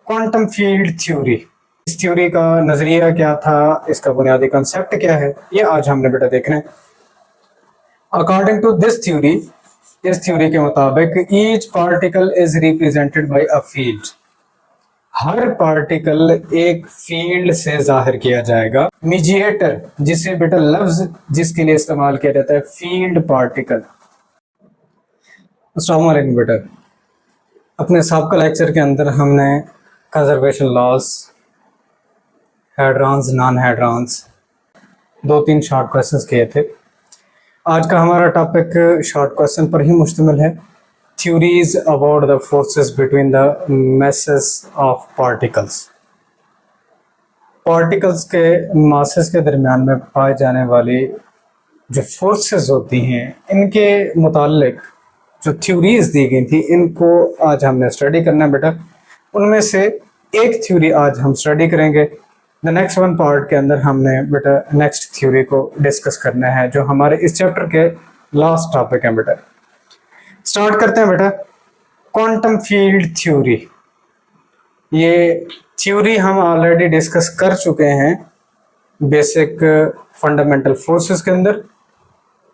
Quantum field theory. इस theory का नजरिया क्या था, इसका बुनियादी कंसेप्ट क्या है, ये आज हमने बेटा देखना है। अकॉर्डिंग टू दिस थ्योरी, इस थ्योरी के मुताबिक each particle is represented by a field. Her particle एक फील्ड से जाहिर किया जाएगा। मीडिएटर, जिसे बेटा लफ्ज जिसके लिए इस्तेमाल किया जाता है, फील्ड पार्टिकल। अस्सलाम वालेकुम बेटा, अपने साबका लेक्चर के अंदर हमने conservation laws, hadrons, non hadrons, 2-3 short questions किए थे। आज का हमारा टॉपिक शॉर्ट क्वेश्चन पर ही मुश्तमिल है। Theories about the forces between the messes of particles. Particles के मासेस के दरमियान में पाए जाने वाली जो फोर्सेस होती हैं, इनके मुताल्लिक जो थ्योरीज दी गई थी, इनको आज हमने स्टडी करना है बेटा। उनमें से एक थ्योरी आज हम स्टडी करेंगे। द नेक्स्ट वन पार्ट के अंदर हमने बेटा नेक्स्ट थ्योरी को डिस्कस करना है, जो हमारे इस चैप्टर के लास्ट टॉपिक है बेटा। स्टार्ट करते हैं बेटा। क्वांटम फील्ड थ्योरी, ये थ्योरी हम ऑलरेडी डिस्कस कर चुके हैं बेसिक फंडामेंटल फोर्सेस के अंदर।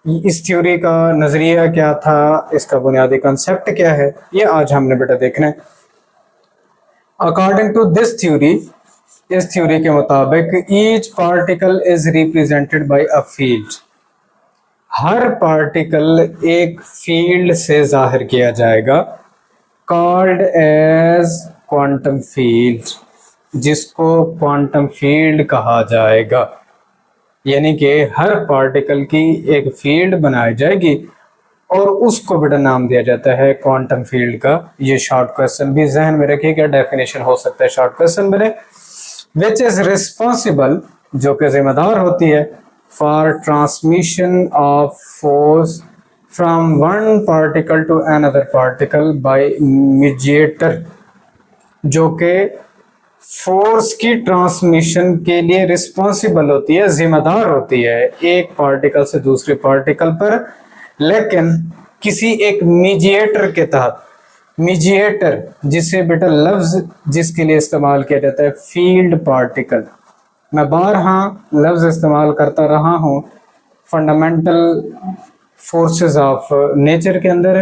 इस थ्योरी का नजरिया क्या था, इसका बुनियादी कंसेप्ट क्या है, ये आज हमने बेटा देखना है। अकॉर्डिंग टू दिस थ्योरी, इस थ्योरी के मुताबिक each particle is represented by a field. Her particle एक फील्ड से जाहिर किया जाएगा, कॉल्ड एज क्वांटम फील्ड, जिसको क्वांटम फील्ड कहा जाएगा। यानी कि हर पार्टिकल की एक फील्ड बनाई जाएगी और उसको बेटा नाम दिया जाता है क्वांटम फील्ड का। ये शॉर्ट क्वेश्चन भी जहन में रखिएगा, डेफिनेशन हो सकता है शॉर्ट क्वेश्चन बने। विच इज रिस्पॉन्सिबल, जो कि जिम्मेदार होती है, for transmission of force from one particle to another particle by mediator, जो कि फोर्स की ट्रांसमिशन के लिए रिस्पॉन्सिबल होती है, जिम्मेदार होती है एक पार्टिकल से दूसरे पार्टिकल पर, लेकिन किसी एक मीडिएटर के तहत। मीडिएटर, जिसे बेटा लफ्ज जिसके लिए इस्तेमाल किया जाता है, फील्ड पार्टिकल। मैं बारहा लफ्ज इस्तेमाल करता रहा हूँ फंडामेंटल फोर्सेस ऑफ नेचर के अंदर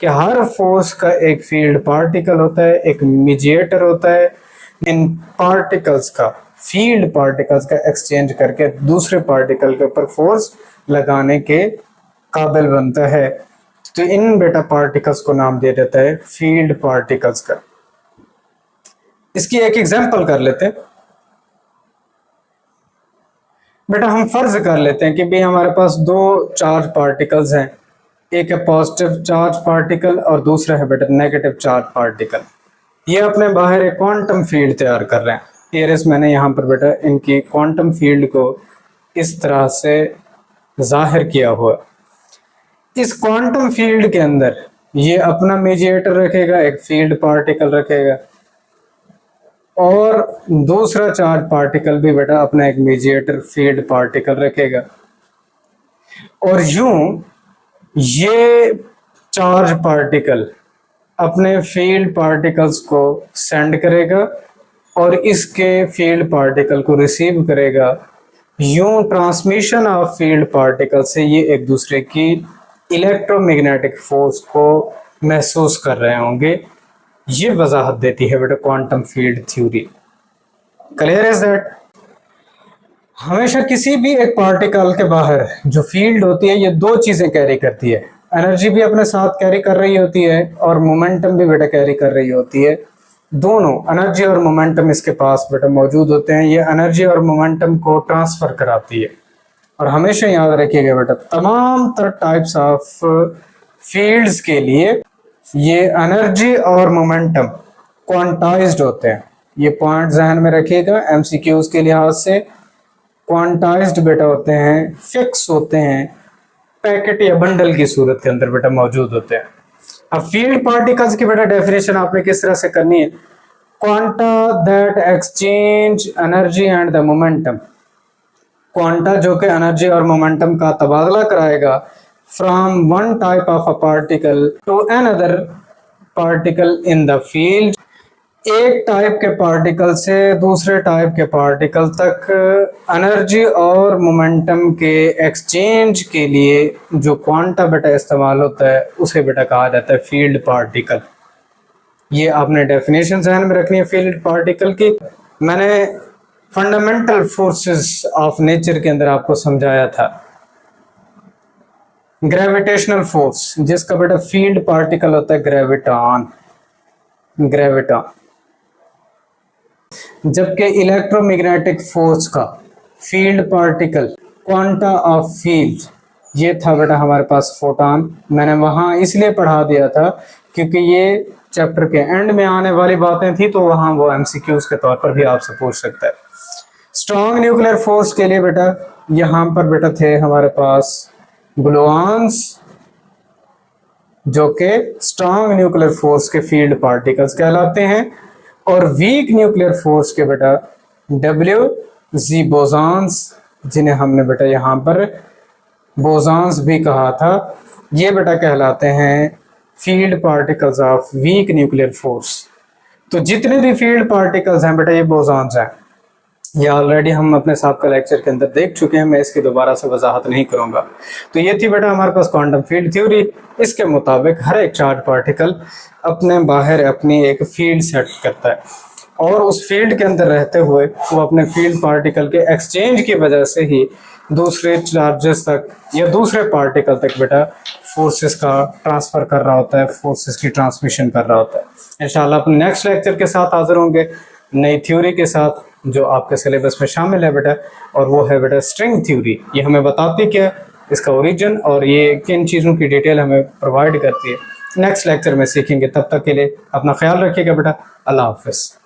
कि हर फोर्स का एक फील्ड पार्टिकल होता है, एक मीडिएटर होता है। इन पार्टिकल्स का, फील्ड पार्टिकल्स का एक्सचेंज करके दूसरे पार्टिकल के ऊपर फोर्स लगाने के काबिल बनता है। तो इन बेटा पार्टिकल्स को नाम दिया जाता है फील्ड पार्टिकल्स का। इसकी एक एग्जांपल कर लेते हैं बेटा। हम फर्ज कर लेते हैं कि भाई हमारे पास 2 चार्ज पार्टिकल्स हैं, एक है पॉजिटिव चार्ज पार्टिकल और दूसरा है बेटा नेगेटिव चार्ज पार्टिकल। ये अपने बाहर एक क्वांटम फील्ड तैयार कर रहे हैं। एयरस मैंने यहाँ पर बेटा इनकी क्वांटम फील्ड को इस तरह से जाहिर किया हुआ। इस क्वांटम फील्ड के अंदर ये अपना मीडिएटर रखेगा, एक फील्ड पार्टिकल रखेगा, और दूसरा चार्ज पार्टिकल भी बेटा अपना एक मीडिएटर फील्ड पार्टिकल रखेगा। और यूं ये चार्ज पार्टिकल अपने फील्ड पार्टिकल्स को सेंड करेगा और इसके फील्ड पार्टिकल को रिसीव करेगा। यूं ट्रांसमिशन ऑफ फील्ड पार्टिकल से ये एक दूसरे की इलेक्ट्रोमैग्नेटिक फोर्स को महसूस कर रहे होंगे। ये वजाहत देती है बेटा quantum field theory. Clear is that? हमेशा किसी भी एक पार्टिकल के बाहर जो फील्ड होती है, ये 2 चीजें कैरी करती है। एनर्जी भी अपने साथ कैरी कर रही होती है और मोमेंटम भी बेटा कैरी कर रही होती है। दोनों एनर्जी और मोमेंटम इसके पास बेटा मौजूद होते हैं। ये एनर्जी और मोमेंटम को ट्रांसफर कराती है। और हमेशा याद रखिएगा बेटा, तमाम तरह टाइप्स ऑफ फील्ड्स के लिए ये एनर्जी और मोमेंटम क्वांटाइज्ड होते हैं। ये पॉइंट जहन में रखिएगा, एमसीक्यूज के लिहाज से क्वांटाइज्ड बेटा होते हैं, फिक्स होते हैं, पैकेट या बंडल की सूरत के अंदर बेटा मौजूद होते हैं। अब फील्ड पार्टिकल्स की बेटा डेफिनेशन आपने किस तरह से करनी है? Quanta that exchange energy and the momentum. Quanta जो कि एनर्जी और मोमेंटम का तबादला कराएगा from one type of a particle to another particle in the field. एक टाइप के पार्टिकल से दूसरे टाइप के पार्टिकल तक एनर्जी और मोमेंटम के एक्सचेंज के लिए जो क्वांटा बेटा इस्तेमाल होता है उसे बेटा कहा जाता है फील्ड पार्टिकल। ये आपने डेफिनेशन ध्यान में रखनी है फील्ड पार्टिकल की। मैंने फंडामेंटल फोर्सेस ऑफ नेचर के अंदर आपको समझाया था ग्रेविटेशनल फोर्स, जिसका बेटा फील्ड पार्टिकल होता है ग्रेविटॉन, जबकि इलेक्ट्रोमैग्नेटिक फोर्स का field particle quanta of field ये था बेटा हमारे पास फोटॉन। मैंने वहां इसलिए पढ़ा दिया था क्योंकि ये चैप्टर के एंड में आने वाली बातें थी, तो वहां वो एमसीक्यूज के तौर पर भी आपसे पूछ सकता है। स्ट्रॉन्ग न्यूक्लियर फोर्स के लिए बेटा यहां पर बेटा थे हमारे पास ग्लूऑन्स, जो कि स्ट्रॉन्ग न्यूक्लियर फोर्स के फील्ड पार्टिकल्स कहलाते हैं, और वीक न्यूक्लियर फोर्स के बेटा WZ बोसॉन्स, जिन्हें हमने बेटा यहाँ पर बोसॉन्स भी कहा था, ये बेटा कहलाते हैं field particles of weak nuclear force. तो जितने भी फील्ड पार्टिकल्स हैं बेटा ये बोसॉन्स हैं। ये ऑलरेडी हम अपने साहब लेक्चर के अंदर देख चुके हैं, मैं इसकी दोबारा से वजाहत नहीं करूंगा। तो ये थी बेटा हमारे पास क्वांटम फील्ड थ्योरी। इसके मुताबिक हर एक चार्ज पार्टिकल अपने बाहर अपनी एक फील्ड सेट करता है, और उस फील्ड के अंदर रहते हुए वो अपने फील्ड पार्टिकल के एक्सचेंज की वजह से ही दूसरे चार्जेस तक या दूसरे पार्टिकल तक बेटा फोर्सेस का ट्रांसफर कर रहा होता है, फोर्सेस की ट्रांसमिशन कर रहा होता है। इंशाल्लाह अपने नेक्स्ट लेक्चर के साथ हाजिर होंगे नई थ्योरी के साथ जो आपके सिलेबस में शामिल है बेटा, और वो है बेटा स्ट्रिंग थ्योरी। ये हमें बताती क्या इसका ओरिजिन और ये किन चीज़ों की डिटेल हमें प्रोवाइड करती है। नेक्स्ट लेक्चर में सीखेंगे, तब तक के लिए अपना ख्याल रखिएगा बेटा। अल्लाह हाफिज़।